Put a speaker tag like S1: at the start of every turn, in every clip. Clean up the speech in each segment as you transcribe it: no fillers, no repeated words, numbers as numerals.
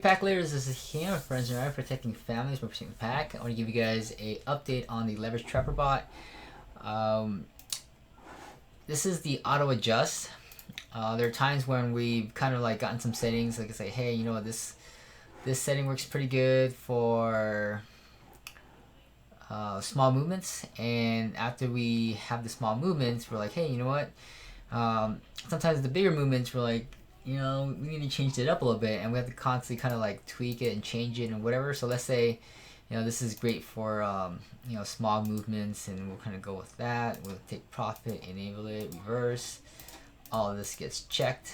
S1: Pack leaders, this is here, friends and I protecting families by protecting the pack. I want to give you guys a update on the leverage trapper bot. This is the auto adjust. There are times when we've kind of like gotten some settings, like I say, hey, you know what, this setting works pretty good for small movements, and after we have the small movements, we're like, hey, you know what? Sometimes the bigger movements, we're like, you know, we need to change it up a little bit, and we have to constantly kind of like tweak it and change it and whatever. So let's say, you know, this is great for you know, small movements, and we'll kind of go with that. We'll take profit, enable it, reverse. All of this gets checked,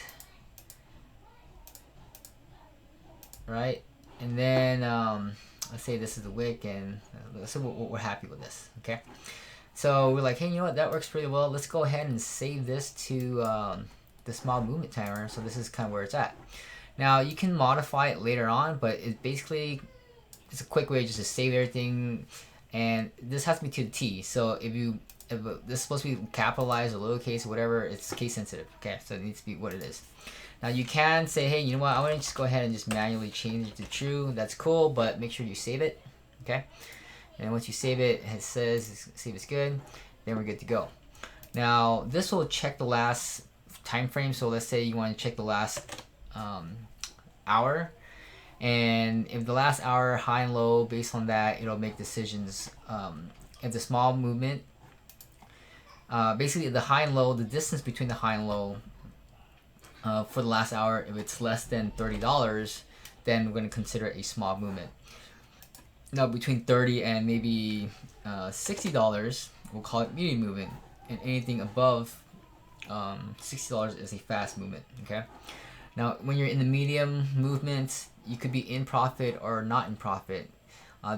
S1: right? And then let's say this is the wick, and so we're happy with this. Okay, so we're like, hey, you know what, that works pretty well. Let's go ahead and save this to the small movement timer. So this is kind of where it's at. Now you can modify it later on, but it basically, it's a quick way just to save everything, and this has to be to the T. So if this is supposed to be capitalized or lowercase or whatever, it's case sensitive. Okay, so it needs to be what it is. Now you can say, hey, you know what, I want to just go ahead and just manually change it to true. That's cool, but make sure you save it. Okay, and once you save it, it says save is good, then we're good to go. Now this will check the last time frame. So let's say you want to check the last hour, and if the last hour high and low, based on that, it'll make decisions. If the small movement, basically the high and low, the distance between the high and low for the last hour, if it's less than $30, then we're going to consider it a small movement. Now between 30 and maybe $60, we'll call it medium movement, and anything above $60 is a fast movement. Okay, now when you're in the medium movement, you could be in profit or not in profit,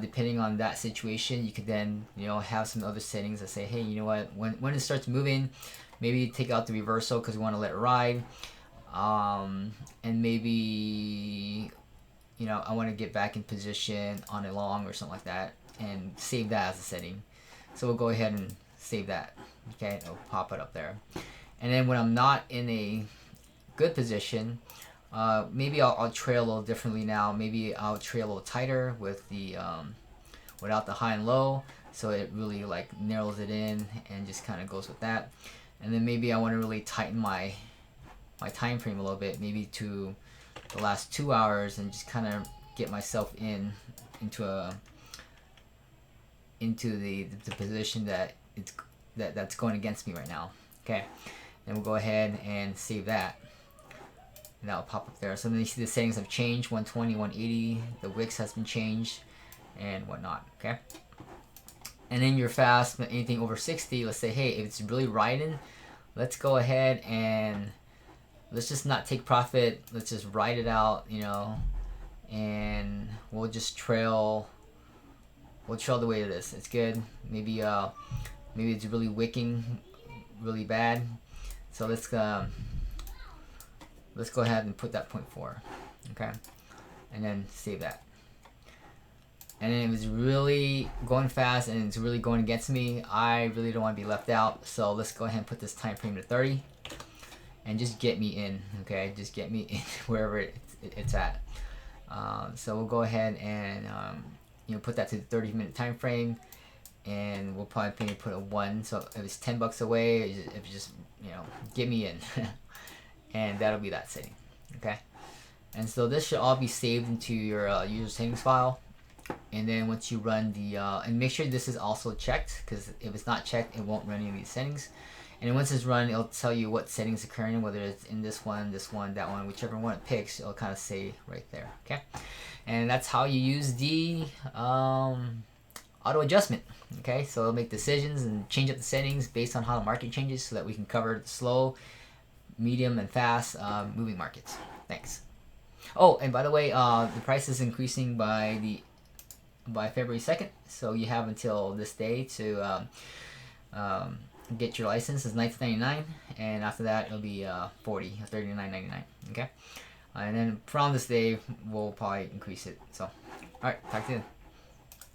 S1: depending on that situation. You could then, you know, have some other settings that say, hey, you know what, when it starts moving, maybe take out the reversal because we want to let it ride, and maybe, you know, I want to get back in position on a long or something like that, and save that as a setting. So we'll go ahead and save that. Okay, it'll pop it up there. And then when I'm not in a good position, maybe I'll trail a little differently now. Maybe I'll trail a little tighter with the without the high and low, so it really like narrows it in and just kind of goes with that. And then maybe I want to really tighten my time frame a little bit, maybe to the last 2 hours, and just kind of get myself into the position that that's going against me right now. Okay, then we'll go ahead and save that, and that'll pop up there. So then you see the settings have changed, 120, 180, the wicks has been changed, and whatnot. Okay, and then your fast, anything over 60, let's say, hey, if it's really riding, let's go ahead and let's just not take profit, let's just ride it out, you know, and we'll just trail the way it is. It's good. Maybe it's really wicking really bad, so let's go ahead and put that 0.4. Okay, and then save that. And then if it's really going fast and it's really going against me, I really don't want to be left out, so let's go ahead and put this time frame to 30 and just get me in. Okay, just get me in wherever it's at. So we'll go ahead and you know, put that to the 30-minute time frame, and we'll probably put a 1. So if it's $10 away, if you just, you know, get me in, and that'll be that setting. Okay, and so this should all be saved into your user settings file. And then once you run the and make sure this is also checked, because if it's not checked, it won't run any of these settings. And once it's run, it'll tell you what settings are occurring, whether it's in this one, that one, whichever one it picks, it'll kind of say right there. Okay, and that's how you use the auto adjustment. Okay, so it'll make decisions and change up the settings based on how the market changes, so that we can cover the slow, medium, and fast moving markets. Thanks. Oh, and by the way, the price is increasing by February 2nd, so you have until this day to get your license. It's $19.99, and after that it'll be $39.99. Okay, and then from this day we'll probably increase it. So, all right, talk to you then.